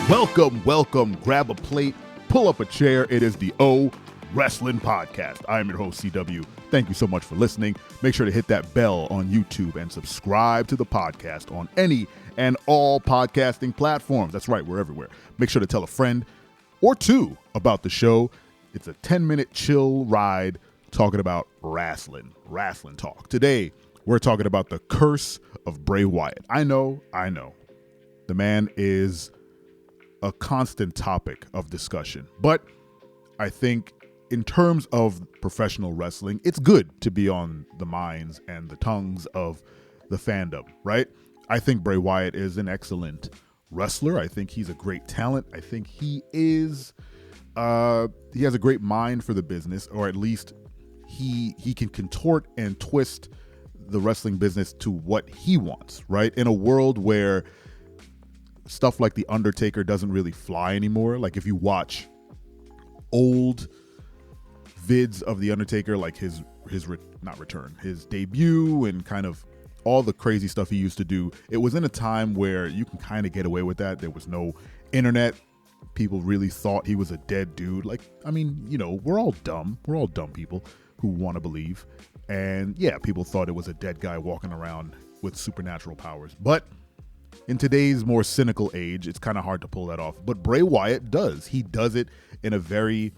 Welcome. Grab a plate, pull up a chair. It is the O Wrestling Podcast. I am your host, CW. Thank you so much for listening. Make sure to hit that bell on YouTube and subscribe to the podcast on any and all podcasting platforms. That's right, we're everywhere. Make sure to tell a friend or two about the show. It's a 10-minute chill ride talking about wrestling talk. Today, we're talking about the Curse of Bray Wyatt. I know. The man is a constant topic of discussion, but I think in terms of professional wrestling, it's good to be on the minds and the tongues of the fandom, right? I think Bray Wyatt is an excellent wrestler. I think he's a great talent. I think he has a great mind for the business, or at least he can contort and twist the wrestling business to what he wants, right? In a world where stuff like The Undertaker doesn't really fly anymore. Like if you watch old vids of The Undertaker, like his debut and kind of all the crazy stuff he used to do, it was in a time where you can kind of get away with that. There was no internet. People really thought he was a dead dude. Like, I mean, you know, we're all dumb. We're all dumb people who want to believe. And yeah, people thought it was a dead guy walking around with supernatural powers. But in today's more cynical age, it's kind of hard to pull that off. But Bray Wyatt does. He does it in a very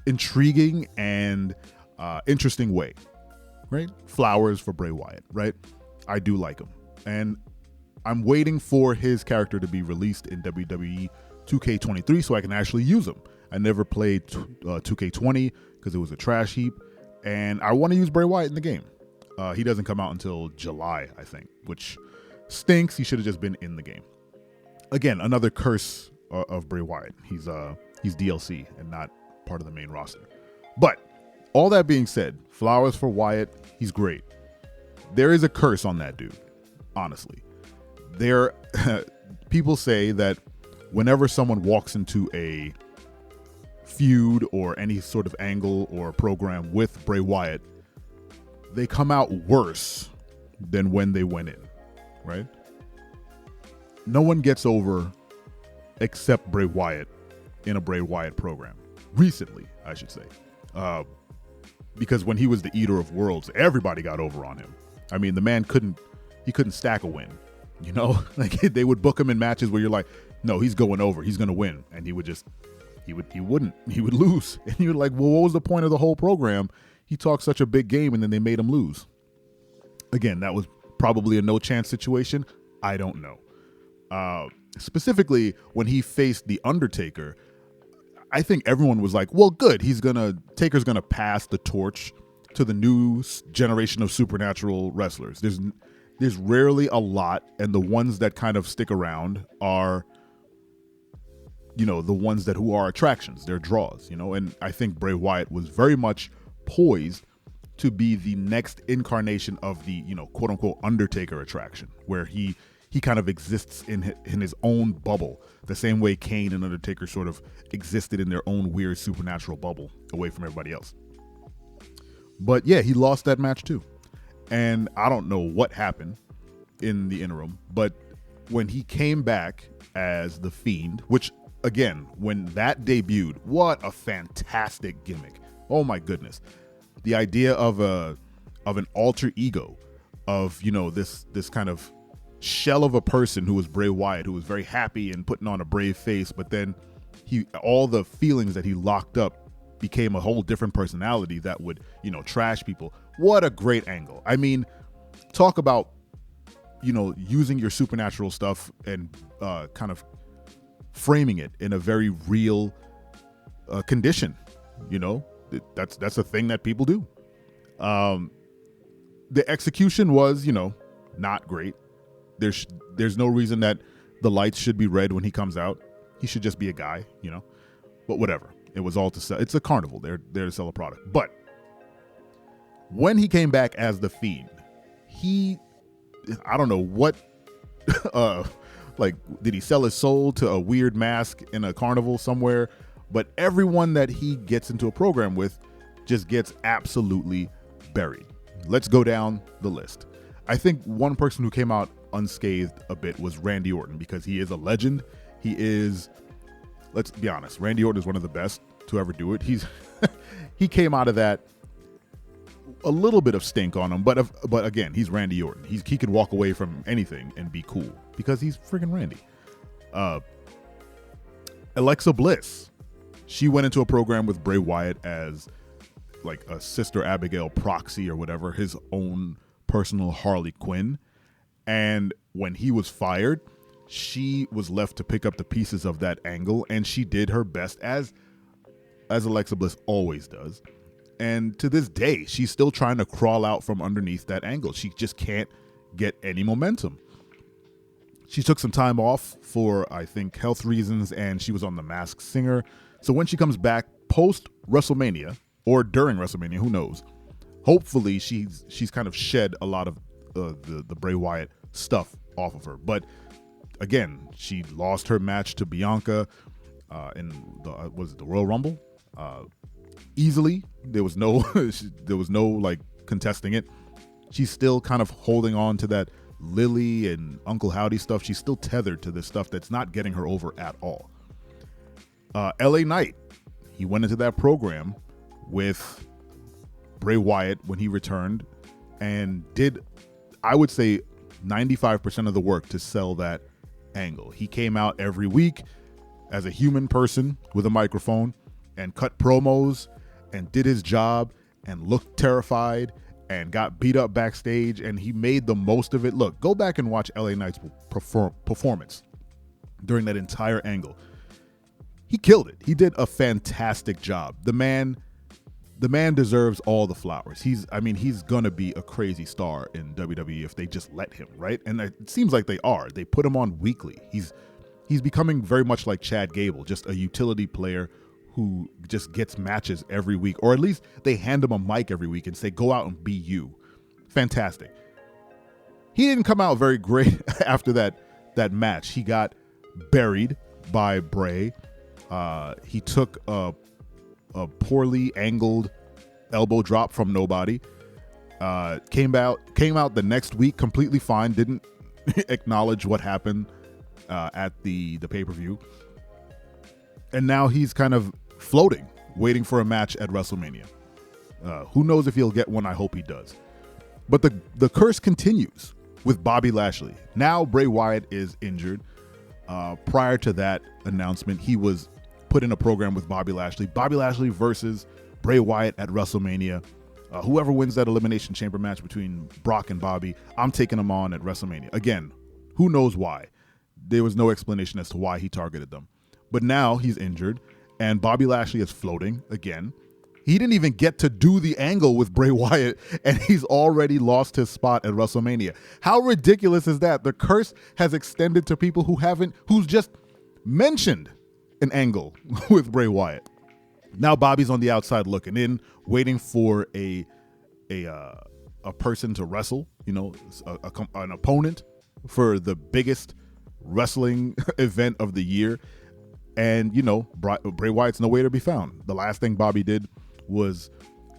intriguing and interesting way, right? Flowers for Bray Wyatt, right? I do like him. And I'm waiting for his character to be released in WWE 2K23 so I can actually use him. I never played 2K20 because it was a trash heap. And I want to use Bray Wyatt in the game. He doesn't come out until July, I think, which stinks. He should have just been in the game. Again, another curse of Bray Wyatt. He's DLC and not part of the main roster. But all that being said, flowers for Wyatt. He's great. There is a curse on that dude, honestly. People say that whenever someone walks into a feud or any sort of angle or program with Bray Wyatt, they come out worse than when they went in, right? No one gets over except Bray Wyatt in a Bray Wyatt program. Recently, I should say. Because when he was the Eater of Worlds, everybody got over on him. I mean, the man couldn't stack a win. You know, like they would book him in matches where you're like, no, he's going over. He's going to win. And he would lose. And you're like, well, what was the point of the whole program? He talked such a big game and then they made him lose. Again, that was probably a no chance situation. I don't know. Specifically when he faced The Undertaker, I think everyone was like, well, good. Taker's going to pass the torch to the new generation of supernatural wrestlers. There's rarely a lot, and the ones that kind of stick around are, you know, the ones who are attractions, they're draws, you know, and I think Bray Wyatt was very much poised to be the next incarnation of the, you know, quote unquote Undertaker attraction, where he kind of exists in his own bubble, the same way Kane and Undertaker sort of existed in their own weird supernatural bubble away from everybody else. But yeah, he lost that match too. And I don't know what happened in the interim, but when he came back as The Fiend, which again, when that debuted, what a fantastic gimmick. Oh my goodness. The idea of an alter ego of, you know, this kind of shell of a person who was Bray Wyatt, who was very happy and putting on a brave face, but then all the feelings that he locked up became a whole different personality that would, you know, trash people. What a great angle. I mean, talk about, you know, using your supernatural stuff and kind of framing it in a very real condition. You know, that's a thing that people do. The execution was, you know, not great. There's no reason that the lights should be red when he comes out. He should just be a guy, you know, but whatever. It was all to sell. It's a carnival. They're there to sell a product. But when he came back as The Fiend, I don't know what, like, did he sell his soul to a weird mask in a carnival somewhere? But everyone that he gets into a program with just gets absolutely buried. Let's go down the list. I think one person who came out unscathed a bit was Randy Orton, because he is a legend. He is, let's be honest, Randy Orton is one of the best to ever do it. He came out of that a little bit of stink on him, but again, he's Randy Orton. He can walk away from anything and be cool because he's friggin' Randy. Alexa Bliss, she went into a program with Bray Wyatt as like a Sister Abigail proxy or whatever, his own personal Harley Quinn. And when he was fired, she was left to pick up the pieces of that angle, and she did her best as Alexa Bliss always does. And to this day, she's still trying to crawl out from underneath that angle. She just can't get any momentum. She took some time off for, I think, health reasons, and she was on The Masked Singer. So when she comes back post WrestleMania or during WrestleMania, who knows? Hopefully, she's kind of shed a lot of the Bray Wyatt stuff off of her. But again, she lost her match to Bianca in the Royal Rumble easily. There was no like contesting it. She's still kind of holding on to that Lily and Uncle Howdy stuff. She's still tethered to this stuff that's not getting her over at all. LA Knight, he went into that program with Bray Wyatt when he returned and did, I would say, 95% of the work to sell that angle. He came out every week as a human person with a microphone and cut promos and did his job and looked terrified and got beat up backstage, and he made the most of it. Look, go back and watch LA Knight's performance during that entire angle. He killed it. He did a fantastic job. The man deserves all the flowers. He's gonna be a crazy star in WWE if they just let him, right? And it seems like they are. They put him on weekly. He's becoming very much like Chad Gable, just a utility player who just gets matches every week, or at least they hand him a mic every week and say, go out and be you. Fantastic. He didn't come out very great after that match. He got buried by Bray. He took a poorly angled elbow drop from nobody. Came out the next week completely fine. Didn't acknowledge what happened at the pay-per-view. And now he's kind of floating, waiting for a match at WrestleMania. Who knows if he'll get one? I hope he does. But the curse continues with Bobby Lashley. Now Bray Wyatt is injured. Prior to that announcement, he was put in a program with Bobby Lashley. Bobby Lashley versus Bray Wyatt at WrestleMania. Whoever wins that Elimination Chamber match between Brock and Bobby, I'm taking them on at WrestleMania. Again, who knows why? There was no explanation as to why he targeted them. But now he's injured, and Bobby Lashley is floating again. He didn't even get to do the angle with Bray Wyatt, and he's already lost his spot at WrestleMania. How ridiculous is that? The curse has extended to people who's just mentioned an angle with Bray Wyatt. Now Bobby's on the outside looking in, waiting for a person to wrestle, an opponent for the biggest wrestling event of the year. And, Bray Wyatt's nowhere to be found. The last thing Bobby did was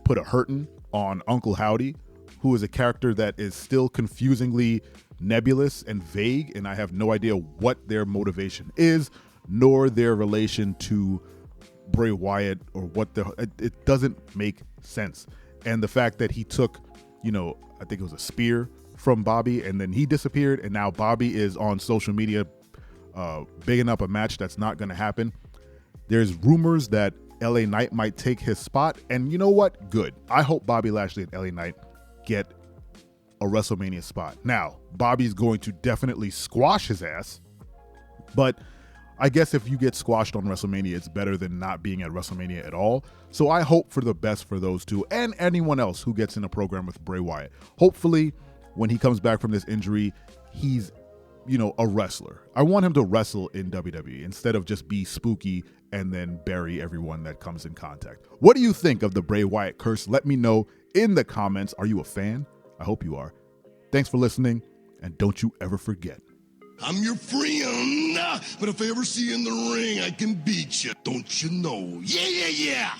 put a hurtin' on Uncle Howdy, who is a character that is still confusingly nebulous and vague, and I have no idea what their motivation is, nor their relation to Bray Wyatt, or it doesn't make sense. And the fact that he took, I think it was a spear from Bobby, and then he disappeared, and now Bobby is on social media bigging up a match that's not going to happen. There's rumors that LA Knight might take his spot, and you know what? Good. I hope Bobby Lashley and LA Knight get a WrestleMania spot. Now, Bobby's going to definitely squash his ass, but I guess if you get squashed on WrestleMania, it's better than not being at WrestleMania at all. So I hope for the best for those two and anyone else who gets in a program with Bray Wyatt. Hopefully, when he comes back from this injury, he's a wrestler. I want him to wrestle in WWE instead of just be spooky and then bury everyone that comes in contact. What do you think of the Bray Wyatt curse? Let me know in the comments. Are you a fan? I hope you are. Thanks for listening, and don't you ever forget. I'm your friend, but if I ever see you in the ring, I can beat you. Don't you know? Yeah, yeah, yeah.